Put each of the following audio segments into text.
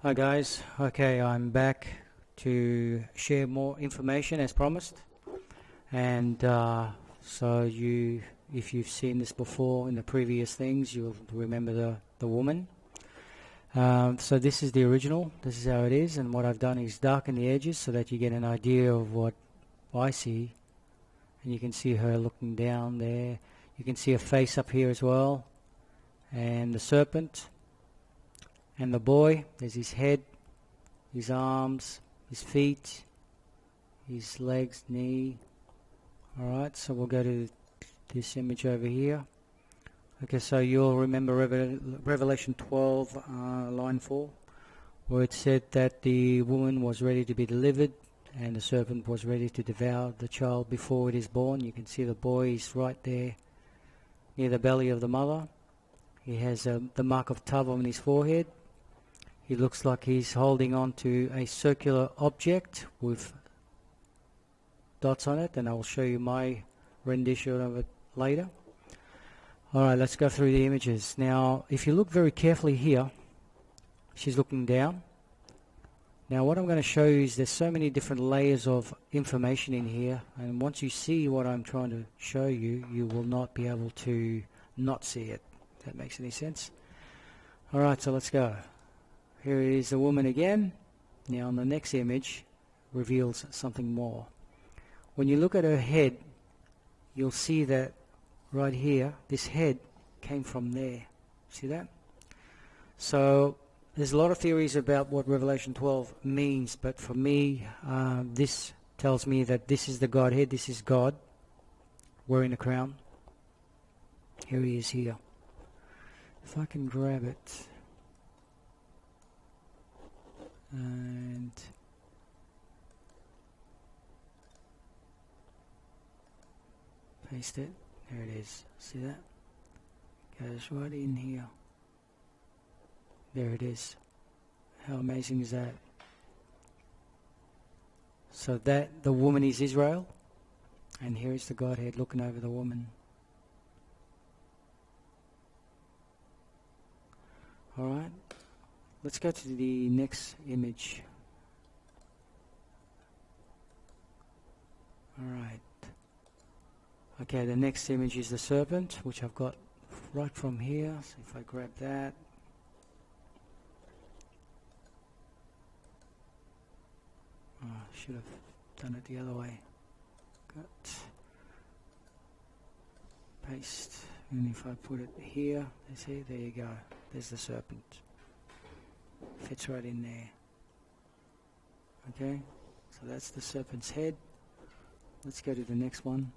Hi guys, okay, I'm back to share more information as promised, and if you've seen this before in the previous things, you'll remember the woman. So this is the original, this is how it is, and what I've done is darken the edges so that you get an idea of what I see, and you can see her looking down there. You can see a face up here as well, and the serpent, and the boy. There's his head, his arms, his feet, his legs, knee. Alright, so we'll go to this image over here. Okay, so you'll remember Revelation 12, line 4, where it said that the woman was ready to be delivered and the serpent was ready to devour the child before it is born. You can see the boy is right there near the belly of the mother. He has the mark of Tav on his forehead. He looks like he's holding on to a circular object with dots on it, and I'll show you my rendition of it later. Alright, let's go through the images. Now, if you look very carefully here, she's looking down. Now, what I'm going to show you is there's so many different layers of information in here, and once you see what I'm trying to show you, you will not be able to not see it. If that makes any sense. Alright, so let's go. Here is the woman again. Now, on the next image, reveals something more. When you look at her head, you'll see that right here, this head came from there. See that? So there's a lot of theories about what Revelation 12 means, but for me, this tells me that this is the Godhead. This is God wearing a crown. Here he is here. If I can grab it and paste it. There it is. See that? Goes right in here. There it is. How amazing is that? So that the woman is Israel, and here is the Godhead looking over the woman. Alright, let's go to the next image. Alright. Okay, the next image is the serpent, which I've got right from here. So if I grab that. Oh, I should have done it the other way. Got paste. And if I put it here, you see, there you go. There's the serpent. Fits right in there. Okay, so that's the serpent's head. Let's go to the next one.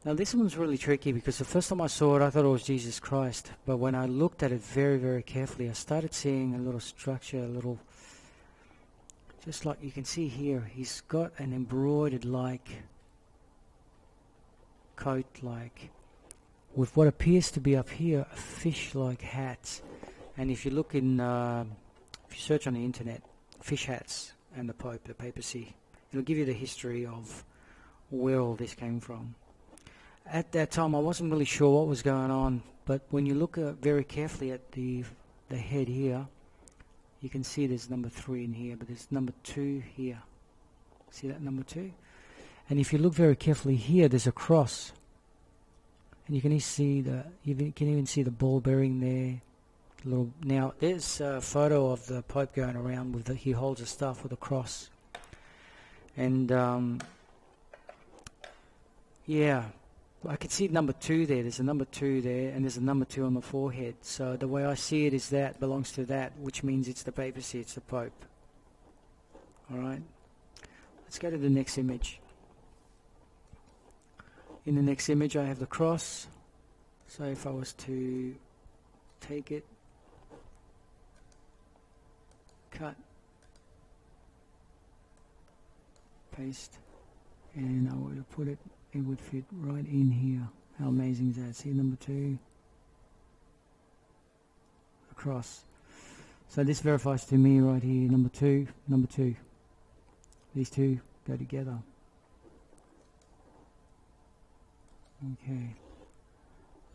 Now this one's really tricky because the first time I saw it I thought it was Jesus Christ, but when I looked at it very, very carefully, I started seeing a little structure, a little, just like you can see here, he's got an embroidered like coat, like with what appears to be up here a fish like hat. And if you look in if you search on the internet, fish hats and the Pope, the papacy, it'll give you the history of where all this came from. At that time I wasn't really sure what was going on, but when you look very carefully at the head here, you can see there's number 3 in here, but there's number 2 here. See that number 2? And if you look very carefully here, there's a cross, and you can even see the ball bearing there. Now there's a photo of the Pope going around with he holds a staff with a cross, and yeah, I can see number 2 there. There's a number 2 there, and there's a number 2 on the forehead. So the way I see it is that belongs to that, which means it's the papacy, it's the Pope. Alright, let's go to the next image. In the next image I have the cross. So if I was to take it, cut, paste, and I would have put it, it would fit right in here. How amazing is that? See number 2? Across. So this verifies to me right here, number 2, number 2. These two go together. Okay.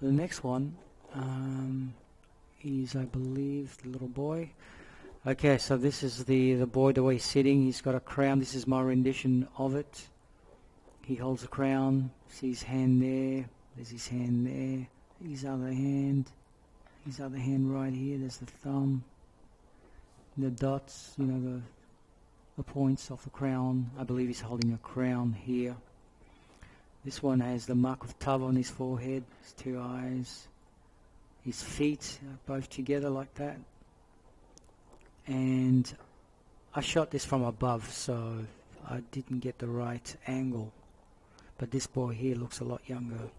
The next one is, I believe, the little boy. Okay, so this is the boy, the way he's sitting. He's got a crown. This is my rendition of it. He holds a crown. See his hand there. There's his hand there. His other hand. His other hand right here. There's the thumb. The dots, you know, the points of the crown. I believe he's holding a crown here. This one has the mark of Tav on his forehead. His two eyes. His feet are both together like that. And I shot this from above, so I didn't get the right angle. But this boy here looks a lot younger.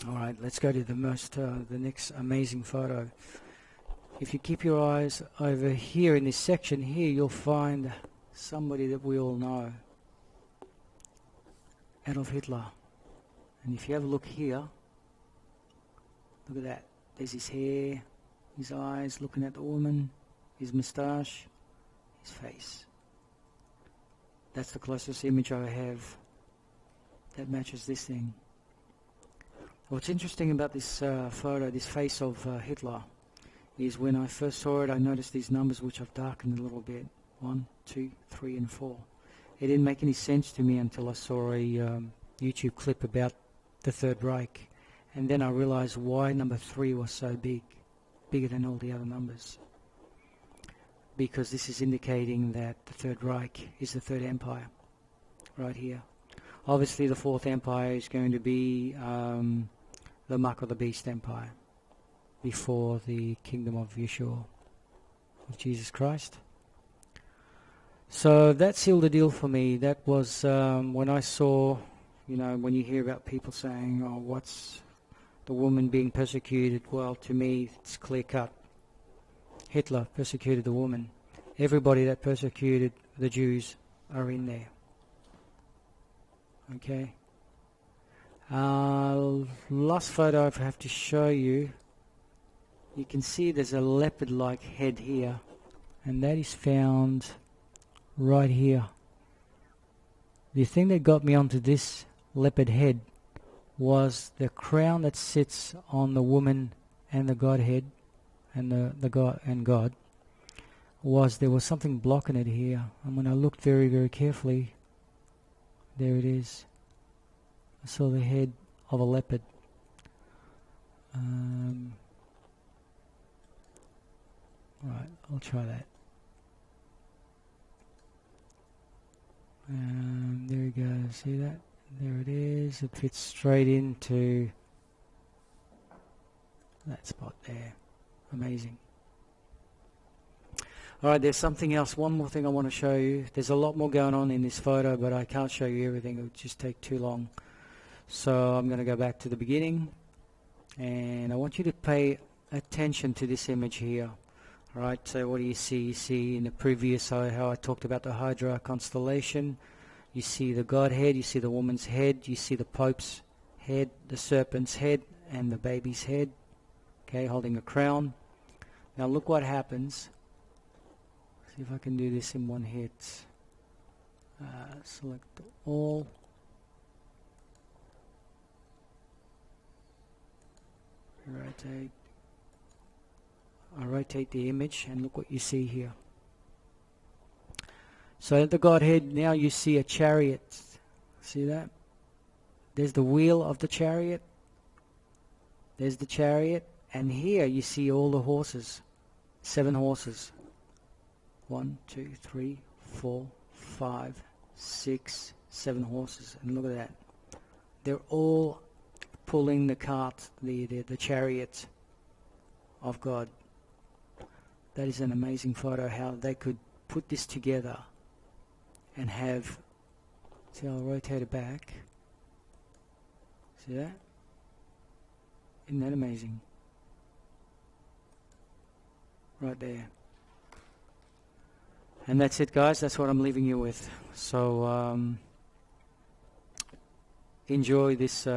Alright, let's go to the next amazing photo. If you keep your eyes over here in this section here, you'll find somebody that we all know. Adolf Hitler. And if you have a look here, look at that. There's his hair, his eyes looking at the woman, his moustache, his face. That's the closest image I have that matches this thing. What's interesting about this photo, this face of Hitler, is when I first saw it, I noticed these numbers which I've darkened a little bit. 1, 2, 3, and 4. It didn't make any sense to me until I saw a YouTube clip about the Third Reich. And then I realized why number 3 was so big, bigger than all the other numbers. Because this is indicating that the Third Reich is the Third Empire, right here. Obviously the Fourth Empire is going to be the Mark of the Beast Empire, before the kingdom of Yeshua, of Jesus Christ. So that sealed the deal for me. That was when I saw, you know, when you hear about people saying, oh, what's the woman being persecuted? Well, to me, it's clear cut. Hitler persecuted the woman. Everybody that persecuted the Jews are in there. Okay. Last photo I have to show you. You can see there's a leopard-like head here, and that is found right here. The thing that got me onto this leopard head was the crown that sits on the woman and the Godhead, and the God and God. There was something blocking it here, and when I looked very, very carefully, there it is. I saw the head of a leopard. Right, I'll try that. There we go, see that? There it is. It fits straight into that spot there. Amazing. Alright, there's something else. One more thing I want to show you. There's a lot more going on in this photo, but I can't show you everything. It would just take too long. So I'm going to go back to the beginning, and I want you to pay attention to this image here. Alright, so what do you see? You see in the previous how I talked about the Hydra constellation. You see the Godhead, you see the woman's head, you see the Pope's head, the serpent's head, and the baby's head. Okay, holding a crown. Now look what happens. See if I can do this in one hit. Select all. Rotate. I rotate the image, and look what you see here. So at the Godhead, now you see a chariot. See that? There's the wheel of the chariot. There's the chariot. And here you see all the horses. 7 horses. 1, 2, 3, 4, 5, 6, 7 horses. And look at that. They're all pulling the cart, the chariot of God. That is an amazing photo, how they could put this together and have, see, I'll rotate it back. See that? Isn't that amazing? Right there. And that's it, guys. That's what I'm leaving you with. So enjoy this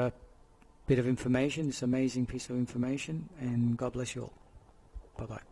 bit of information, this amazing piece of information, and God bless you all. Bye-bye.